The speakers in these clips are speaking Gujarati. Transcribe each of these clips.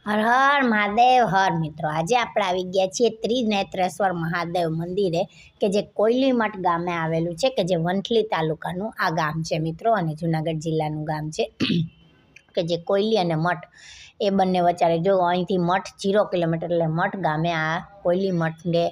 હર હર મહાદેવ હર મિત્રો, આજે આપણે આવી ગયા છીએ ત્રિનેત્રેશ્વર મહાદેવ મંદિરે કે જે કોયલીમઠ ગામે આવેલું છે કે જે વંથલી તાલુકાનું આ ગામ છે મિત્રો, અને જુનાગઢ જિલ્લાનું ગામ છે કે જે કોયલી અને મઠ એ બંને વચ્ચે જો અહીંથી મઠ 0 કિલોમીટર એટલે મઠ ગામે આ કોયલી મઠને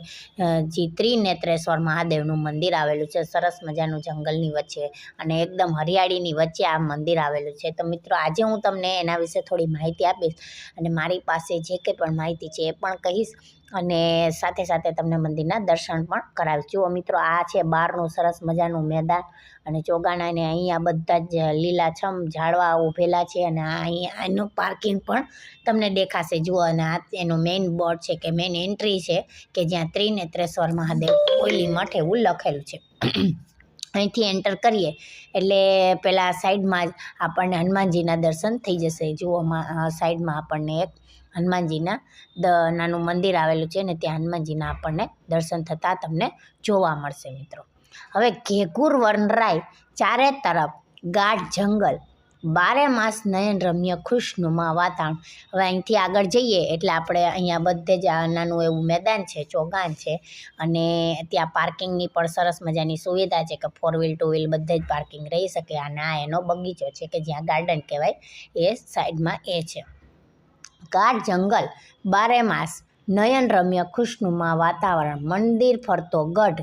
જે ત્રિનેત્રેશ્વર મહાદેવનું મંદિર આવેલું છે. સરસ મજાનું જંગલની વચ્ચે અને એકદમ હરિયાળીની વચ્ચે આ મંદિર આવેલું છે. તો મિત્રો આજે હું તમને એના વિશે થોડી માહિતી આપીશ અને મારી પાસે જે કંઈ પણ માહિતી છે એ પણ કહીશ અને સાથે સાથે તમને મંદિરના દર્શન પણ કરાવીશ. જુઓ મિત્રો, આ છે બહારનું સરસ મજાનું મેદાન અને ચોગાણાને અહીંયા બધા જ લીલાછમ ઝાડવા ઊભેલા છે અને અહીંયા એનું પાર્કિંગ પણ તમને દેખાશે. જુઓ, અને આ એનું મેઇન બોર્ડ છે કે મેઇન એન્ટ્રી છે કે જ્યાં ત્રિનેત્રેશ્વર મહાદેવ કોયલી મઠ એવું લખેલું છે. અહીંથી એન્ટર કરીએ એટલે પહેલાં સાઈડમાં જ આપણને હનુમાનજીના દર્શન થઈ જશે. જુઓ, સાઈડમાં આપણને એક હનુમાનજીના નાનું મંદિર આવેલું છે ને ત્યાં હનુમાનજીના આપણને દર્શન થતાં તમને જોવા મળશે મિત્રો. હવે ઘેઘુર વનરાય, ચારે તરફ ગાઢ જંગલ, 12 માસ નયન રમ્ય ખુશનુમા વાતાવરણ. હવે અહીંથી આગળ જઈએ એટલે આપણે અહીંયા બધે જ નાનું એવું મેદાન છે, ચોગાન છે અને ત્યાં પાર્કિંગની પણ સરસ મજાની સુવિધા છે કે 4 વ્હીલ 2 વ્હીલ બધે જ પાર્કિંગ રહી શકે. અને આ એનો બગીચો છે કે જ્યાં ગાર્ડન કહેવાય એ સાઈડમાં એ છે. ગાઢ જંગલ, 12 માસ નયન રમ્ય ખુશનુમા વાતાવરણ, મંદિર ફરતો ગઢ.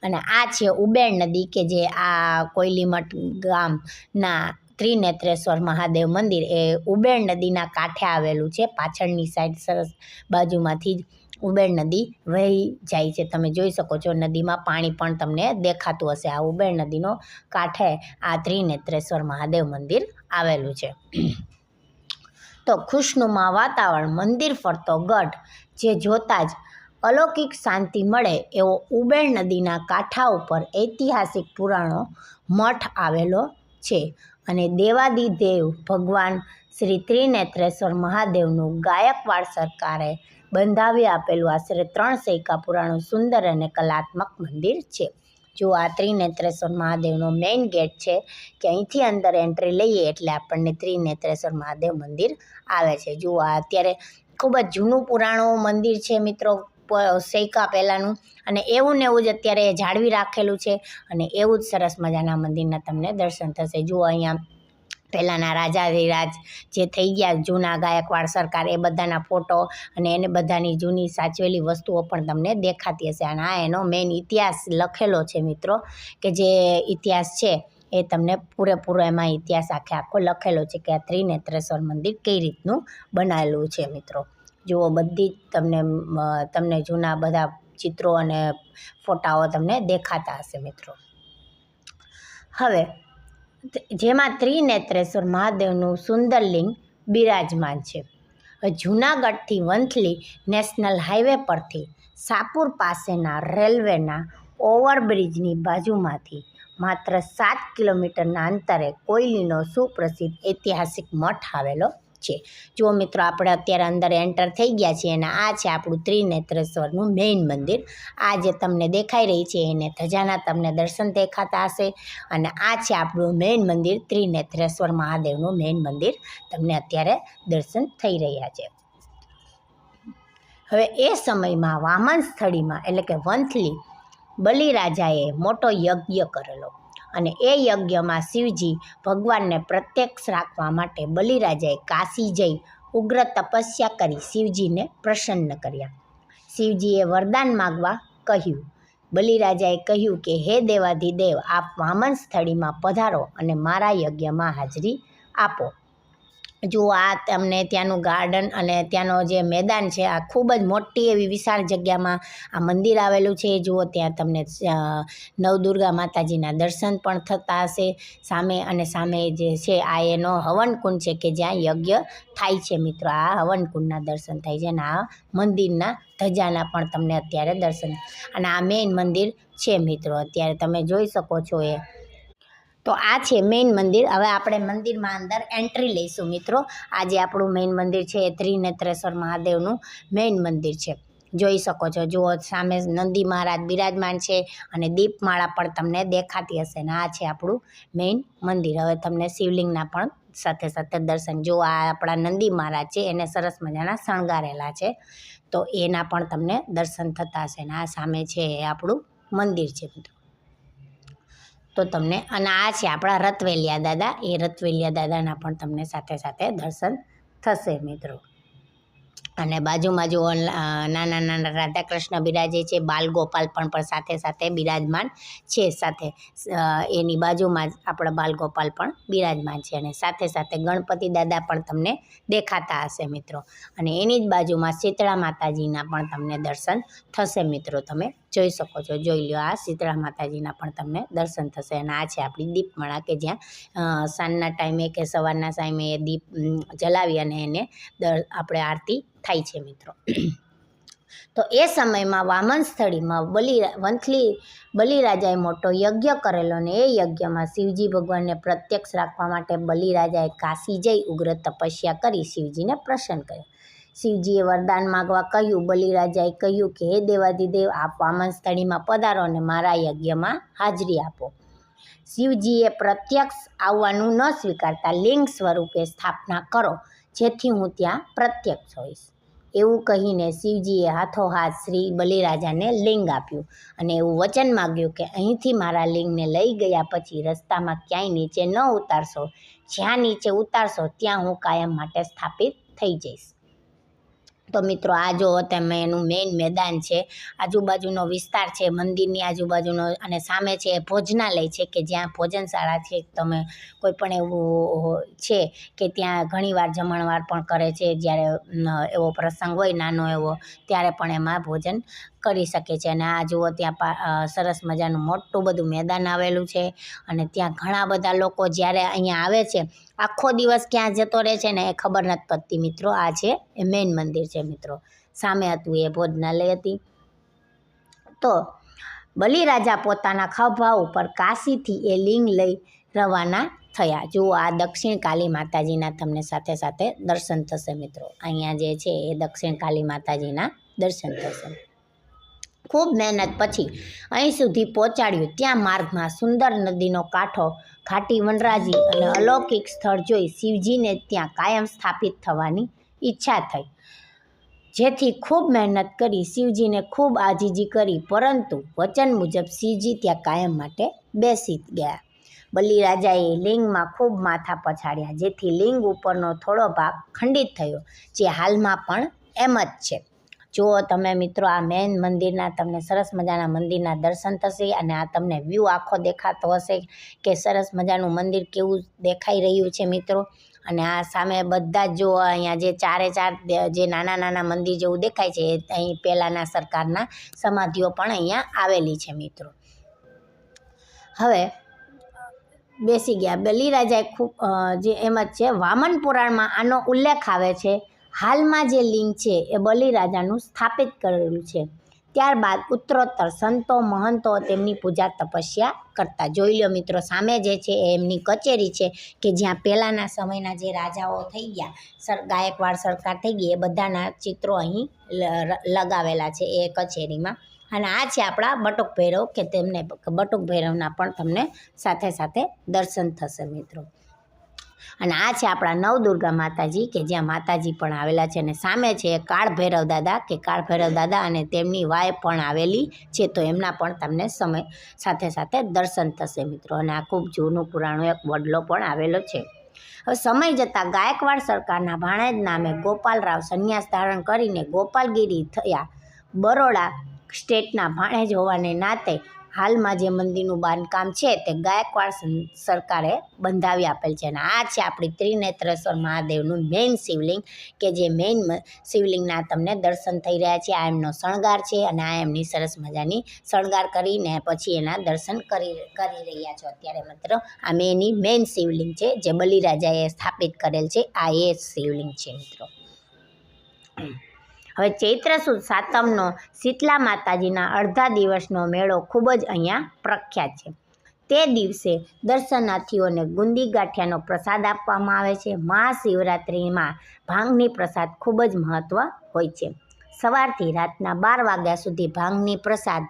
અને આ છે ઉબેણ નદી કે જે આ કોયલીમઠ ગામના ત્રિનેત્રેશ્વર મહાદેવ મંદિર એ ઉબેણ નદીના કાંઠે આવેલું છે. પાછળની સાઈડ સરસ બાજુમાંથી જ ઉબેણ નદી વહી જાય છે. તમે જોઈ શકો છો, નદીમાં પાણી પણ તમને દેખાતું હશે. આ ઉબેણ નદીનો કાંઠે આ ત્રિનેત્રેશ્વર મહાદેવ મંદિર આવેલું છે. તો ખુશનુમા વાતાવરણ, મંદિર ફરતો ગઢ, જે જોતાં જ અલૌકિક શાંતિ મળે એવો ઉબેણ નદીના કાંઠા ઉપર ઐતિહાસિક પુરાણો મઠ આવેલો છે. અને દેવાદિદેવ ભગવાન શ્રી ત્રિનેત્રેશ્વર મહાદેવનું ગાયકવાડ સરકારે બંધાવી આપેલું આશરે 3 સૈકા પુરાણું સુંદર અને કલાત્મક મંદિર છે. જો આ ત્રિનેત્રેશ્વર મહાદેવનો મેઇન ગેટ છે કે અહીંથી અંદર એન્ટ્રી લઈએ એટલે આપણને ત્રિનેત્રેશ્વર મહાદેવ મંદિર આવે છે. જુઓ, આ અત્યારે ખૂબ જ જૂનું પુરાણું મંદિર છે મિત્રો, સૈકા પહેલાંનું, અને એવું ને એવું જ અત્યારે જાળવી રાખેલું છે અને એવું જ સરસ મજાના મંદિરના તમને દર્શન થશે. જુઓ, અહીંયા પહેલાંના રાજાધિરાજ જે થઈ ગયા જૂના ગાયકવાડ સરકાર એ બધાના ફોટો અને એને બધાની જૂની સાચવેલી વસ્તુઓ પણ તમને દેખાતી હશે. અને આ એનો મેઇન ઇતિહાસ લખેલો છે મિત્રો, કે જે ઇતિહાસ છે એ તમને પૂરેપૂરો એમાં ઇતિહાસ આખો લખેલો છે કે આ ત્રિનેત્રેશ્વર મંદિર કઈ રીતનું બનાવેલું છે મિત્રો. જુઓ, બધી તમને જૂના બધા ચિત્રો અને ફોટાઓ તમને દેખાતા હશે મિત્રો. હવે જેમાં ત્રિનેત્રેશ્વર મહાદેવનું સુંદર લિંગ બિરાજમાન છે. જૂનાગઢથી વંથલી નેશનલ હાઈવે પરથી સાપુર પાસેના રેલવેના ઓવરબ્રિજની બાજુમાંથી માત્ર 7 કિલોમીટરના અંતરે કોયલીનો સુપ્રસિદ્ધ ઐતિહાસિક મઠ આવેલો છે. જુઓ મિત્રો, આપણે અત્યારે અંદર એન્ટર થઈ ગયા છીએ અને આ છે આપણું ત્રિનેત્રેશ્વરનું મેઇન મંદિર. આ જે તમને દેખાઈ રહી છે એને ધજાના તમને દર્શન દેખાતા હશે. અને આ છે આપણું મેઇન મંદિર, ત્રિનેત્રેશ્વર મહાદેવનું મેઇન મંદિર તમને અત્યારે દર્શન થઈ રહ્યા છે. હવે એ સમયમાં વામન સ્થળીમાં એટલે કે વંથલી બલિરાજાએ મોટો યજ્ઞ કરેલો અને એ યજ્ઞમાં શિવજી ભગવાનને પ્રત્યક્ષ રાખવા માટે બલિરાજાએ કાશી જઈ ઉગ્ર તપસ્યા કરી શિવજીને પ્રસન્ન કર્યા. શિવજીએ વરદાન માગવા કહ્યું. બલિરાજાએ કહ્યું કે હે દેવાધિદેવ, આપ વામન સ્થળીમાં પધારો અને મારા યજ્ઞમાં હાજરી આપો. જુઓ, આ તમને ત્યાંનું ગાર્ડન અને ત્યાંનો જે મેદાન છે આ ખૂબ જ મોટી એવી વિશાળ જગ્યામાં આ મંદિર આવેલું છે. જુઓ, ત્યાં તમને નવદુર્ગા માતાજીના દર્શન પણ થતા હશે સામે. અને સામે જે છે આ એનો હવનકુંડ છે કે જ્યાં યજ્ઞ થાય છે મિત્રો. આ હવનકુંડના દર્શન થાય છે અને આ મંદિરના ધજાના પણ તમને અત્યારે દર્શન. અને આ મેઇન મંદિર છે મિત્રો, અત્યારે તમે જોઈ શકો છો એ. તો આ છે મેઇન મંદિર. હવે આપણે મંદિરમાં અંદર એન્ટ્રી લઈશું મિત્રો. આ જે આપણું મેઇન મંદિર છે એ ત્રિનેત્રેશ્વર મહાદેવનું મેઇન મંદિર છે. જોઈ શકો છો, જુઓ સામે નંદી મહારાજ બિરાજમાન છે અને દીપમાળા પણ તમને દેખાતી હશે. ને આ છે આપણું મેઇન મંદિર. હવે તમને શિવલિંગના પણ સાથે સાથે દર્શન. જો આ આપણા નંદી મહારાજ છે એને સરસ મજાના શણગારેલા છે, તો એના પણ તમને દર્શન થતા હશે. અને આ સામે છે એ આપણું મંદિર છે મિત્રો. તો તમને અને આ છે આપણા રતવેલિયા દાદા, એ રતવેલિયા દાદાના પણ તમને સાથે સાથે દર્શન થશે મિત્રો. અને બાજુમાં જો નાના નાના રાધા કૃષ્ણ બિરાજે છે, બાલગોપાલ પણ સાથે સાથે બિરાજમાન છે. સાથે એની બાજુમાં જ આપણા બાલગોપાલ પણ બિરાજમાન છે. અને સાથે સાથે ગણપતિ દાદા પણ તમને દેખાતા હશે મિત્રો. અને એની જ બાજુમાં શીતળા માતાજીના પણ તમને દર્શન થશે મિત્રો. તમે જોઈ શકો છો, જોઈ લો, આ શીતળા માતાજીના પણ તમને દર્શન થશે. અને આ છે આપણી દીપમાળા કે જ્યાં સાંજના ટાઈમે કે સવારના ટાઈમે એ દીપ જલાવી અને એને આપણે આરતી થાય છે મિત્રો. તો એ સમયમાં વામન સ્થળીમાં વંથલી બલિરાજાએ મોટો યજ્ઞ કરેલો, અને એ યજ્ઞમાં શિવજી ભગવાનને પ્રત્યક્ષ રાખવા માટે બલિરાજાએ કાશી જઈ ઉગ્ર તપસ્યા કરી શિવજીને પ્રસન્ન કર્યા. શિવજીએ વરદાન માગવા કહ્યું. બલિરાજાએ કહ્યું કે હે દેવાધિદેવ, આપ વામન સ્થળીમાં પધારો અને મારા યજ્ઞમાં હાજરી આપો. શિવજીએ પ્રત્યક્ષ આવવાનું ન સ્વીકારતા લિંગ સ્વરૂપે સ્થાપના કરો, જેથી હું ત્યાં પ્રત્યક્ષ હોઈશ. એવું કહીને શિવજીએ હાથોહાથ શ્રી બલિરાજાને લિંગ આપ્યું અને એવું વચન માગ્યું કે અહીંથી મારા લિંગને લઈ ગયા પછી રસ્તામાં ક્યાંય નીચે ન ઉતારશો. જ્યાં નીચે ઉતારશો ત્યાં હું કાયમ માટે સ્થાપિત થઈ જઈશ. તો મિત્રો આ જો તમે એનું મેઇન મેદાન છે, આજુબાજુનો વિસ્તાર છે મંદિરની આજુબાજુનો, અને સામે છે ભોજનાલય છે કે જ્યાં ભોજનશાળા છે. તમે કોઈ પણ એવું છે કે ત્યાં ઘણીવાર જમણવાર પણ કરે છે. જ્યારે એવો પ્રસંગ હોય નાનો એવો, ત્યારે પણ એમાં ભોજન કરી શકે છે. અને આ જુઓ ત્યાં સરસ મજાનું મોટું બધું મેદાન આવેલું છે. અને ત્યાં ઘણા બધા લોકો જ્યારે અહીંયા આવે છે, આખો દિવસ ક્યાં જતો રહે છે ને એ ખબર નથી પડતી મિત્રો. આ છે એ મેઇન મંદિર છે મિત્રો. સામે હતું એ ભોજનાલય હતી. તો બલિરાજા પોતાના ખભા ઉપર કાશીથી એ લિંગ લઈ રવાના થયા. જુઓ આ દક્ષિણ કાલી માતાજીના તમને સાથે સાથે દર્શન થશે મિત્રો. અહીંયા જે છે એ દક્ષિણ કાલી માતાજીના દર્શન થશે. ખૂબ મહેનત પછી અહીં સુધી પહોંચાડ્યું. ત્યાં માર્ગમાં સુંદર નદીનો કાંઠો, ઘાટી વનરાજી અને અલૌકિક સ્થળ જોઈ શિવજીને ત્યાં કાયમ સ્થાપિત થવાની ઈચ્છા થઈ. જેથી ખૂબ મહેનત કરી, શિવજીને ખૂબ આજીજી કરી, પરંતુ વચન મુજબ શિવજી ત્યાં કાયમ માટે બેસી ગયા. બલિરાજાએ લિંગમાં ખૂબ માથા પછાડ્યા, જેથી લિંગ ઉપરનો થોડો ભાગ ખંડિત થયો, જે હાલમાં પણ એમ જ છે. જુઓ તમે મિત્રો, આ મેઇન મંદિરના તમને સરસ મજાના મંદિરના દર્શન થશે. અને આ તમને વ્યૂ આખો દેખાતો હશે કે સરસ મજાનું મંદિર કેવું દેખાઈ રહ્યું છે મિત્રો. અને આ સામે બધા જ જો અહીંયા જે ચારે ચાર જે નાના નાના મંદિર જેવું દેખાય છે, અહીં પહેલાંના સરકારના સમાધિઓ પણ અહીંયા આવેલી છે મિત્રો. હવે બેસી ગયા. બલિરાજાએ ખૂબ જે એમ જ છે, વામન પુરાણમાં આનો ઉલ્લેખ આવે છે. હાલમાં જે લિંગ છે એ બલિરાજાનું સ્થાપિત કરેલું છે. ત્યારબાદ ઉત્તરોત્તર સંતો મહંતો તેમની પૂજા તપસ્યા કરતા. જોઈ લો મિત્રો, સામે જે છે એ એમની કચેરી છે કે જ્યાં પહેલાંના સમયના જે રાજાઓ થઈ ગયા, ગાયકવાડ સરકાર થઈ ગઈ, એ બધાના ચિત્રો અહીં લગાવેલા છે એ કચેરીમાં. અને આ છે આપણા બટુક ભૈરવ કે તેમને બટુક ભૈરવના પણ તમને સાથે સાથે દર્શન થશે મિત્રો. અને આ છે આપણા નવદુર્ગા માતાજી કે જ્યાં માતાજી પણ આવેલા છે. અને સામે છે કાળ ભૈરવ દાદા કે કાળ ભૈરવ દાદા અને તેમની વાય પણ આવેલી છે. તો એમના પણ તમને સમય સાથે સાથે દર્શન થશે મિત્રો. અને આ ખૂબ જૂનું પુરાણો એક વડલો પણ આવેલો છે. હવે સમય જતાં ગાયકવાડ સરકારના ભાણેજ નામે ગોપાલરાવ સંન્યાસ ધારણ કરીને ગોપાલગીરી થયા. બરોડા સ્ટેટના ભાણેજ હોવાને નાતે હાલમાં જે મંદિરનું બાંધકામ છે તે ગાયકવાડ સરકારે બંધાવી આપેલ છે. અને આ છે આપણી ત્રિનેત્રેશ્વર મહાદેવનું મેઇન શિવલિંગ કે જે મેઇન શિવલિંગના તમને દર્શન થઈ રહ્યા છે. આ એમનો શણગાર છે અને આ એમની સરસ મજાની શણગાર કરીને પછી એના દર્શન કરી રહ્યા છો અત્યારે મિત્રો. આ એની મેઇન શિવલિંગ છે જે બલિરાજાએ સ્થાપિત કરેલ છે. આ એ શિવલિંગ છે મિત્રો. હવે ચૈત્ર સુદ સાતમનો શીતલા માતાજીના અડધા દિવસનો મેળો ખૂબ જ અહીંયા પ્રખ્યાત છે. તે દિવસે દર્શનાર્થીઓને ગુંદી ગાંઠિયાનો પ્રસાદ આપવામાં આવે છે. મહાશિવરાત્રિમાં ભાંગની પ્રસાદ ખૂબ જ મહત્ત્વ હોય છે. સવારથી રાતના 12 વાગ્યા સુધી ભાંગની પ્રસાદ,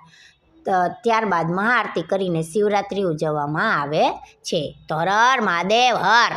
ત્યારબાદ મહાઆરતી કરીને શિવરાત્રિ ઉજવવામાં આવે છે. તો હર હર મહાદેવ હર.